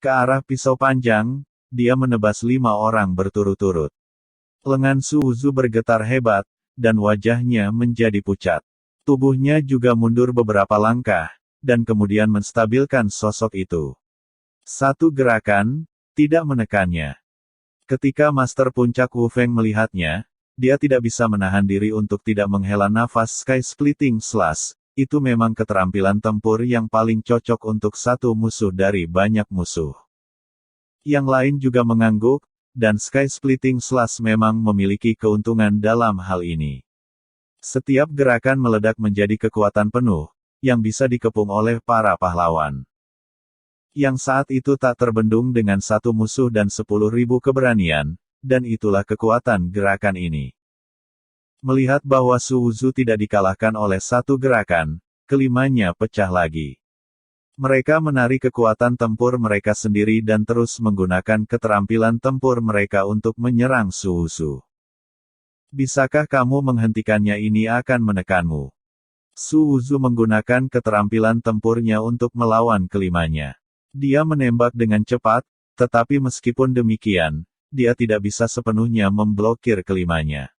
Ke arah pisau panjang, dia menebas 5 orang berturut-turut. Lengan Su Wuzu bergetar hebat, dan wajahnya menjadi pucat. Tubuhnya juga mundur beberapa langkah, dan kemudian menstabilkan sosok itu. Satu gerakan, tidak menekannya. Ketika Master Puncak Wu Feng melihatnya, dia tidak bisa menahan diri untuk tidak menghela nafas. Sky Splitting Slash, itu memang keterampilan tempur yang paling cocok untuk satu musuh dari banyak musuh. Yang lain juga mengangguk, dan Sky Splitting Slash memang memiliki keuntungan dalam hal ini. Setiap gerakan meledak menjadi kekuatan penuh, yang bisa dikepung oleh para pahlawan. Yang saat itu tak terbendung dengan satu musuh dan 10.000 keberanian, dan itulah kekuatan gerakan ini. Melihat bahwa Su Wuzu tidak dikalahkan oleh satu gerakan, kelimanya pecah lagi. Mereka menarik kekuatan tempur mereka sendiri dan terus menggunakan keterampilan tempur mereka untuk menyerang Su Wuzu. Bisakah kamu menghentikannya? Ini akan menekanmu. Su Wuzu menggunakan keterampilan tempurnya untuk melawan kelimanya. Dia menembak dengan cepat, tetapi meskipun demikian, dia tidak bisa sepenuhnya memblokir kelimanya.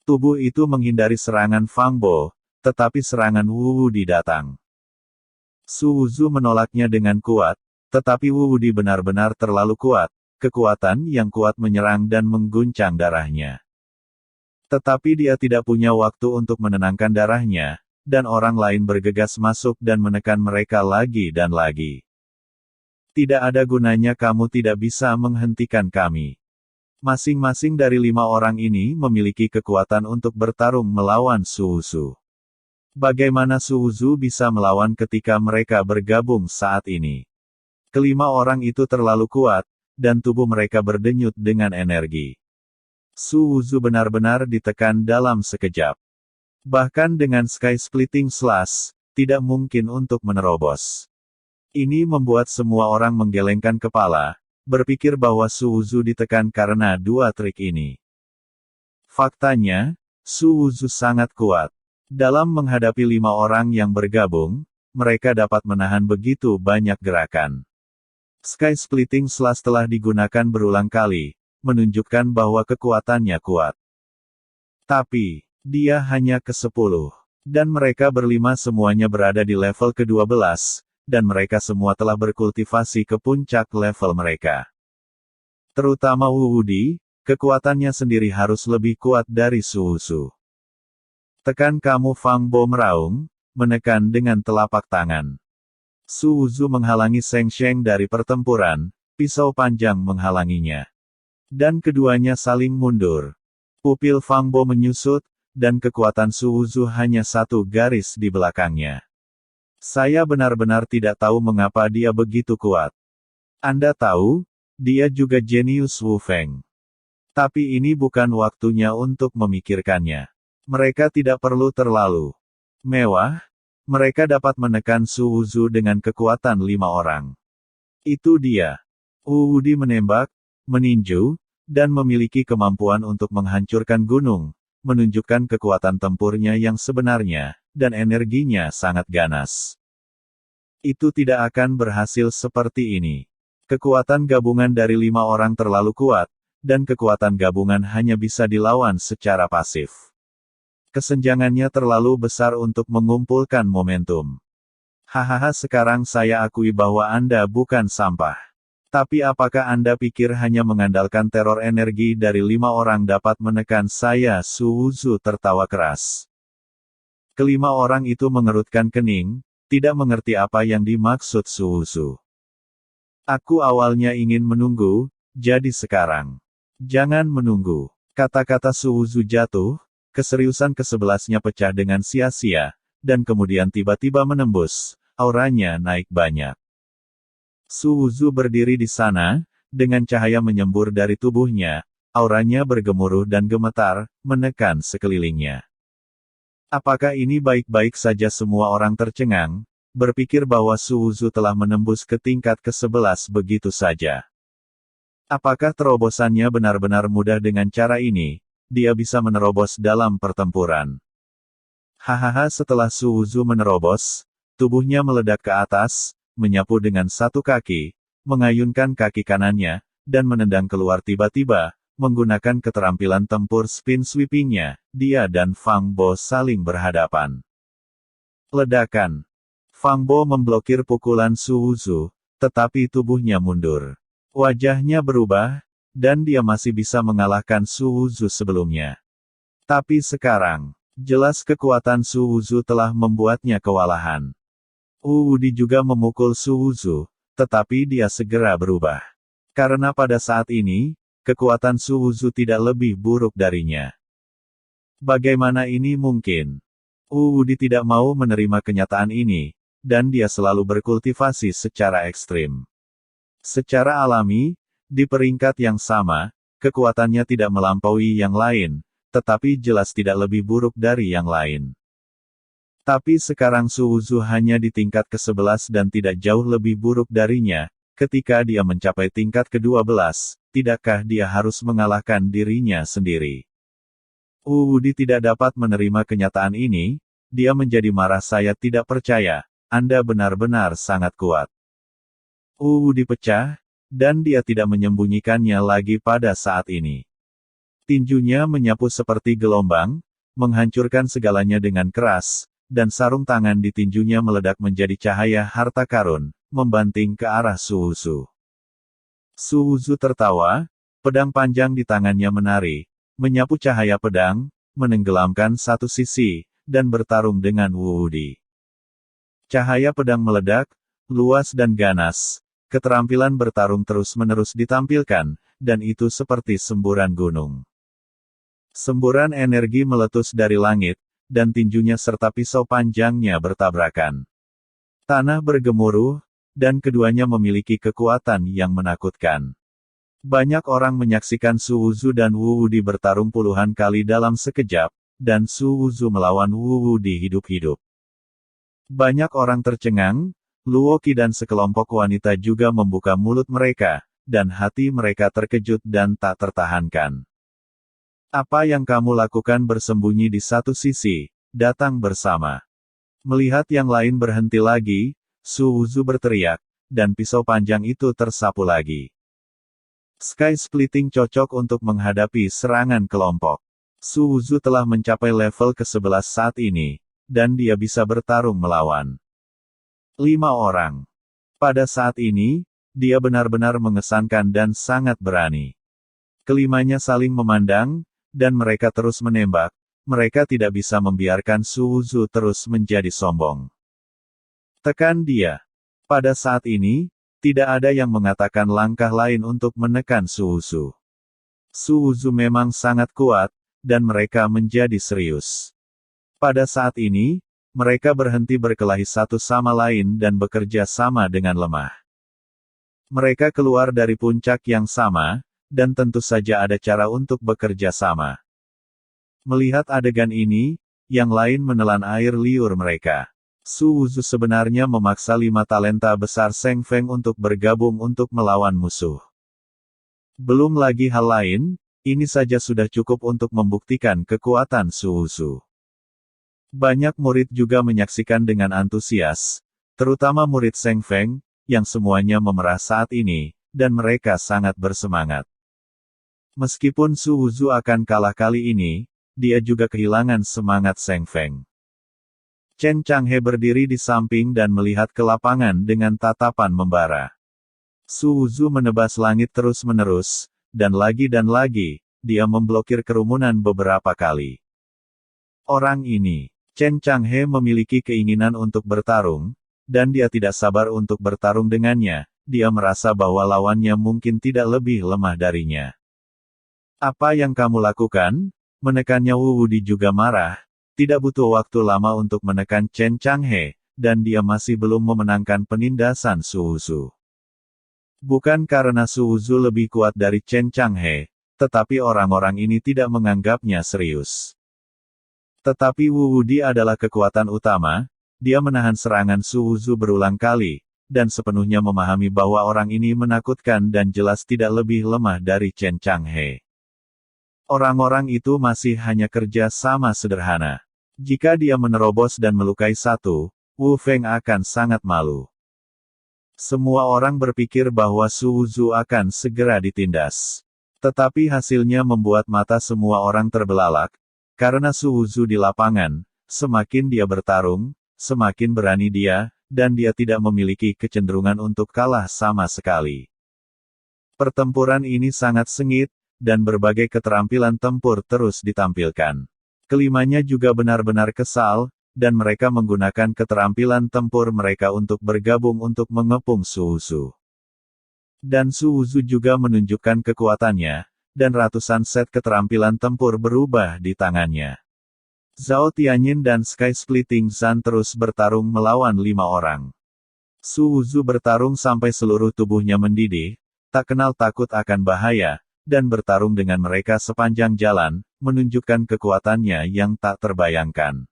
Tubuh itu menghindari serangan Fang Bo, tetapi serangan Wu Wudi datang. Su Wuzu menolaknya dengan kuat, tetapi Wu Wudi benar-benar terlalu kuat, kekuatan yang kuat menyerang dan mengguncang darahnya. Tetapi dia tidak punya waktu untuk menenangkan darahnya, dan orang lain bergegas masuk dan menekan mereka lagi dan lagi. Tidak ada gunanya, kamu tidak bisa menghentikan kami. Masing-masing dari 5 orang ini memiliki kekuatan untuk bertarung melawan Su Wuzu. Bagaimana Su Wuzu bisa melawan ketika mereka bergabung saat ini? Kelima orang itu terlalu kuat, dan tubuh mereka berdenyut dengan energi. Su Wuzu benar-benar ditekan dalam sekejap. Bahkan dengan Sky Splitting Slash, tidak mungkin untuk menerobos. Ini membuat semua orang menggelengkan kepala, berpikir bahwa Su Wuzu ditekan karena dua trik ini. Faktanya, Su Wuzu sangat kuat. Dalam menghadapi 5 orang yang bergabung, mereka dapat menahan begitu banyak gerakan. Sky Splitting Slash telah digunakan berulang kali, menunjukkan bahwa kekuatannya kuat. Tapi, dia hanya ke-10. Dan mereka berlima semuanya berada di level ke-12, dan mereka semua telah berkultivasi ke puncak level mereka. Terutama Wu Wudi, kekuatannya sendiri harus lebih kuat dari Su Wuzu. Tekan kamu, Fang Bo meraung, menekan dengan telapak tangan. Su Wuzu menghalangi Seng Sheng dari pertempuran, pisau panjang menghalanginya. Dan keduanya saling mundur. Pupil Fang Bo menyusut, dan kekuatan Su Wuzu hanya satu garis di belakangnya. Saya benar-benar tidak tahu mengapa dia begitu kuat. Anda tahu, dia juga jenius Wu Feng. Tapi ini bukan waktunya untuk memikirkannya. Mereka tidak perlu terlalu mewah. Mereka dapat menekan Su Wuzu dengan kekuatan 5 orang. Itu dia. Wu Wudi menembak, meninju, dan memiliki kemampuan untuk menghancurkan gunung, menunjukkan kekuatan tempurnya yang sebenarnya, dan energinya sangat ganas. Itu tidak akan berhasil seperti ini. Kekuatan gabungan dari 5 orang terlalu kuat, dan kekuatan gabungan hanya bisa dilawan secara pasif. Kesenjangannya terlalu besar untuk mengumpulkan momentum. Hahaha, sekarang saya akui bahwa Anda bukan sampah. Tapi apakah Anda pikir hanya mengandalkan teror energi dari 5 orang dapat menekan saya? Su Wuzu tertawa keras. Kelima orang itu mengerutkan kening, tidak mengerti apa yang dimaksud Su Wuzu. Aku awalnya ingin menunggu, jadi sekarang. Jangan menunggu. Kata-kata Su Wuzu jatuh, keseriusan ke-11-nya pecah dengan sia-sia, dan kemudian tiba-tiba menembus, auranya naik banyak. Su Wuzu berdiri di sana, dengan cahaya menyembur dari tubuhnya, auranya bergemuruh dan gemetar, menekan sekelilingnya. Apakah ini baik-baik saja? Semua orang tercengang, berpikir bahwa Su Wuzu telah menembus ke tingkat ke-11 begitu saja. Apakah terobosannya benar-benar mudah? Dengan cara ini, dia bisa menerobos dalam pertempuran. Hahaha, setelah Su Wuzu menerobos, tubuhnya meledak ke atas, menyapu dengan satu kaki, mengayunkan kaki kanannya, dan menendang keluar tiba-tiba, menggunakan keterampilan tempur spin sweepingnya, dia dan Fang Bo saling berhadapan. Ledakan. Fang Bo memblokir pukulan Su Wuzu, tetapi tubuhnya mundur. Wajahnya berubah, dan dia masih bisa mengalahkan Su Wuzu sebelumnya. Tapi sekarang, jelas kekuatan Su Wuzu telah membuatnya kewalahan. Wu Wudi juga memukul Su Wuzu, tetapi dia segera berubah. Karena pada saat ini, kekuatan Su Wuzu tidak lebih buruk darinya. Bagaimana ini mungkin? Wu Wudi tidak mau menerima kenyataan ini, dan dia selalu berkultivasi secara ekstrim. Secara alami, di peringkat yang sama, kekuatannya tidak melampaui yang lain, tetapi jelas tidak lebih buruk dari yang lain. Tapi sekarang Su Wuzu hanya di tingkat ke-11 dan tidak jauh lebih buruk darinya. Ketika dia mencapai tingkat ke-12, tidakkah dia harus mengalahkan dirinya sendiri? Wu Wudi tidak dapat menerima kenyataan ini, dia menjadi marah. Saya tidak percaya, Anda benar-benar sangat kuat. Wu Wudi pecah, dan dia tidak menyembunyikannya lagi pada saat ini. Tinjunya menyapu seperti gelombang, menghancurkan segalanya dengan keras, dan sarung tangan di tinjunya meledak menjadi cahaya harta karun, membanting ke arah Su Wuzu. Su Wuzu tertawa, pedang panjang di tangannya menari, menyapu cahaya pedang, menenggelamkan satu sisi, dan bertarung dengan Wu Wudi. Cahaya pedang meledak, luas dan ganas, keterampilan bertarung terus-menerus ditampilkan, dan itu seperti semburan gunung. Semburan energi meletus dari langit, dan tinjunya serta pisau panjangnya bertabrakan. Tanah bergemuruh, dan keduanya memiliki kekuatan yang menakutkan. Banyak orang menyaksikan Su Wuzu dan Wu Wudi bertarung puluhan kali dalam sekejap, dan Su Wuzu melawan Wu Wudi hidup-hidup. Banyak orang tercengang, Luo Qi dan sekelompok wanita juga membuka mulut mereka, dan hati mereka terkejut dan tak tertahankan. Apa yang kamu lakukan bersembunyi di satu sisi, datang bersama. Melihat yang lain berhenti lagi, Su Wuzu berteriak, dan pisau panjang itu tersapu lagi. Sky Splitting cocok untuk menghadapi serangan kelompok. Su Wuzu telah mencapai level ke-11 saat ini, dan dia bisa bertarung melawan 5 orang. Pada saat ini, dia benar-benar mengesankan dan sangat berani. Kelimanya saling memandang, dan mereka terus menembak, mereka tidak bisa membiarkan Su Wuzu terus menjadi sombong. Tekan dia. Pada saat ini, tidak ada yang mengatakan langkah lain untuk menekan Su Wuzu. Su Wuzu memang sangat kuat, dan mereka menjadi serius. Pada saat ini, mereka berhenti berkelahi satu sama lain dan bekerja sama dengan lemah. Mereka keluar dari puncak yang sama, dan tentu saja ada cara untuk bekerja sama. Melihat adegan ini, yang lain menelan air liur mereka. Su Wuzu sebenarnya memaksa 5 talenta besar Seng Feng untuk bergabung untuk melawan musuh. Belum lagi hal lain, ini saja sudah cukup untuk membuktikan kekuatan Su Wuzu. Banyak murid juga menyaksikan dengan antusias, terutama murid Seng Feng, yang semuanya memerah saat ini, dan mereka sangat bersemangat. Meskipun Su Wuzu akan kalah kali ini, dia juga kehilangan semangat Seng Feng. Chen Changhe berdiri di samping dan melihat ke lapangan dengan tatapan membara. Su Wuzu menebas langit terus-menerus, dan lagi, dia memblokir kerumunan beberapa kali. Orang ini, Chen Changhe memiliki keinginan untuk bertarung, dan dia tidak sabar untuk bertarung dengannya, dia merasa bahwa lawannya mungkin tidak lebih lemah darinya. Apa yang kamu lakukan? Menekannya. Wu Wudi juga marah, tidak butuh waktu lama untuk menekan Chen Changhe, dan dia masih belum memenangkan penindasan Su Wuzu. Bukan karena Su Wuzu lebih kuat dari Chen Changhe, tetapi orang-orang ini tidak menganggapnya serius. Tetapi Wu Wudi adalah kekuatan utama, dia menahan serangan Su Wuzu berulang kali, dan sepenuhnya memahami bahwa orang ini menakutkan dan jelas tidak lebih lemah dari Chen Changhe. Orang-orang itu masih hanya kerja sama sederhana. Jika dia menerobos dan melukai satu, Wu Feng akan sangat malu. Semua orang berpikir bahwa Su Wuzu akan segera ditindas. Tetapi hasilnya membuat mata semua orang terbelalak, karena Su Wuzu di lapangan, semakin dia bertarung, semakin berani dia, dan dia tidak memiliki kecenderungan untuk kalah sama sekali. Pertempuran ini sangat sengit, dan berbagai keterampilan tempur terus ditampilkan. Kelimanya juga benar-benar kesal, dan mereka menggunakan keterampilan tempur mereka untuk bergabung untuk mengepung Su Wuzu. Dan Su Wuzu juga menunjukkan kekuatannya, dan ratusan set keterampilan tempur berubah di tangannya. Zhao Tianyin dan Sky Splitting Zan terus bertarung melawan 5 orang. Su Wuzu bertarung sampai seluruh tubuhnya mendidih, tak kenal takut akan bahaya, dan bertarung dengan mereka sepanjang jalan, menunjukkan kekuatannya yang tak terbayangkan.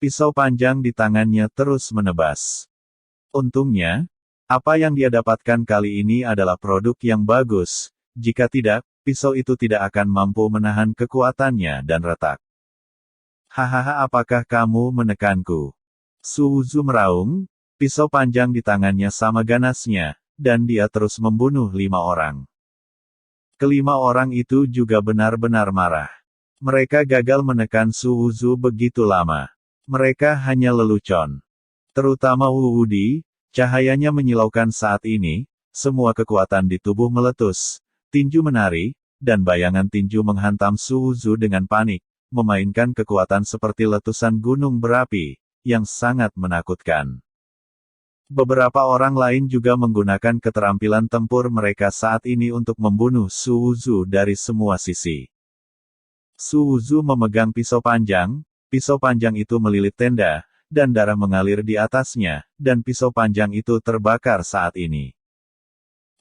Pisau panjang di tangannya terus menebas. Untungnya, apa yang dia dapatkan kali ini adalah produk yang bagus, jika tidak, pisau itu tidak akan mampu menahan kekuatannya dan retak. Hahaha, apakah kamu menekanku? Su Wuzu meraung, pisau panjang di tangannya sama ganasnya, dan dia terus membunuh 5 orang. Kelima orang itu juga benar-benar marah. Mereka gagal menekan Su Wuzu begitu lama. Mereka hanya lelucon. Terutama Wu Wudi, cahayanya menyilaukan saat ini, semua kekuatan di tubuh meletus, tinju menari, dan bayangan tinju menghantam Su Wuzu dengan panik, memainkan kekuatan seperti letusan gunung berapi, yang sangat menakutkan. Beberapa orang lain juga menggunakan keterampilan tempur mereka saat ini untuk membunuh Su Wuzu dari semua sisi. Su Wuzu memegang pisau panjang itu melilit tenda, dan darah mengalir di atasnya, dan pisau panjang itu terbakar saat ini.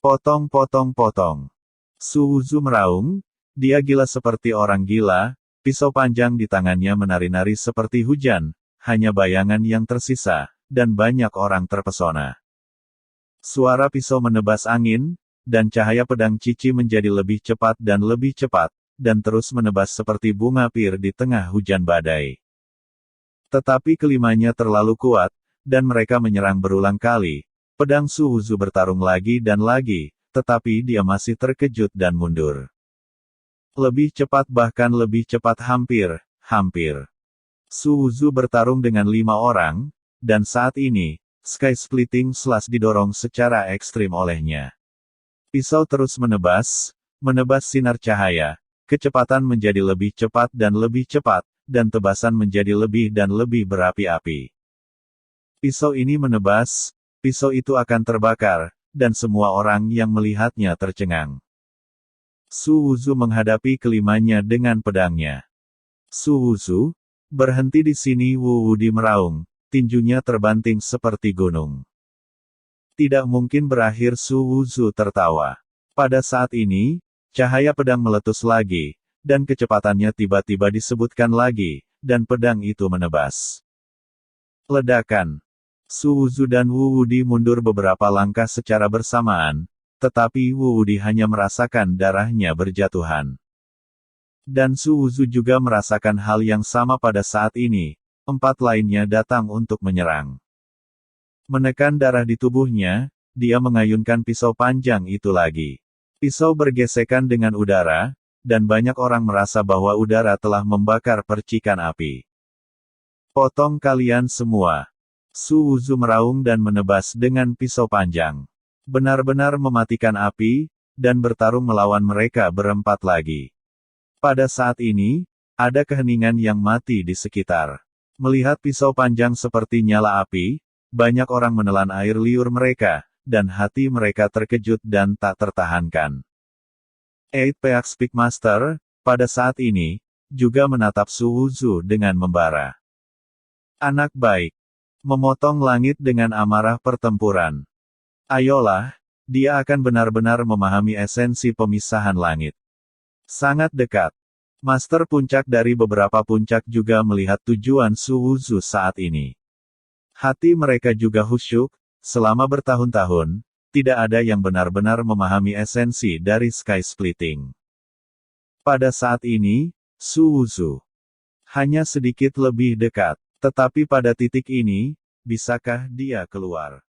Potong. Su Wuzu meraung, dia gila seperti orang gila, pisau panjang di tangannya menari-nari seperti hujan, hanya bayangan yang tersisa, dan banyak orang terpesona. Suara pisau menebas angin, dan cahaya pedang Cici menjadi lebih cepat, dan terus menebas seperti bunga pir di tengah hujan badai. Tetapi kelimanya terlalu kuat, dan mereka menyerang berulang kali. Pedang Su Wuzu bertarung lagi dan lagi, tetapi dia masih terkejut dan mundur. Lebih cepat, bahkan lebih cepat, hampir. Su Wuzu bertarung dengan 5 orang, dan saat ini, Sky Splitting Slash didorong secara ekstrim olehnya. Pisau terus menebas sinar cahaya, kecepatan menjadi lebih cepat, dan tebasan menjadi lebih dan lebih berapi-api. Pisau ini menebas, pisau itu akan terbakar, dan semua orang yang melihatnya tercengang. Su Wuzu menghadapi kelimanya dengan pedangnya. Su Wuzu, berhenti di sini, Wu Wudi meraung, tinjunya terbanting seperti gunung. Tidak mungkin berakhir, Su Wuzu tertawa. Pada saat ini, cahaya pedang meletus lagi, dan kecepatannya tiba-tiba disebutkan lagi, dan pedang itu menebas. Ledakan. Su Wuzu dan Wu Wudi mundur beberapa langkah secara bersamaan, tetapi Wu Wudi hanya merasakan darahnya berjatuhan. Dan Su Wuzu juga merasakan hal yang sama pada saat ini. 4 lainnya datang untuk menyerang. Menekan darah di tubuhnya, dia mengayunkan pisau panjang itu lagi. Pisau bergesekan dengan udara, dan banyak orang merasa bahwa udara telah membakar percikan api. Potong kalian semua. Su Wuzu meraung dan menebas dengan pisau panjang. Benar-benar mematikan api, dan bertarung melawan mereka berempat lagi. Pada saat ini, ada keheningan yang mati di sekitar. Melihat pisau panjang seperti nyala api, banyak orang menelan air liur mereka, dan hati mereka terkejut dan tak tertahankan. Eight Peaks Speakmaster, pada saat ini, juga menatap Su Wuzu dengan membara. Anak baik. Memotong langit dengan amarah pertempuran. Ayolah, dia akan benar-benar memahami esensi pemisahan langit. Sangat dekat. Master puncak dari beberapa puncak juga melihat tujuan Su Wuzu saat ini. Hati mereka juga khusyuk, selama bertahun-tahun, tidak ada yang benar-benar memahami esensi dari Sky Splitting. Pada saat ini, Su Wuzu hanya sedikit lebih dekat, tetapi pada titik ini, bisakah dia keluar?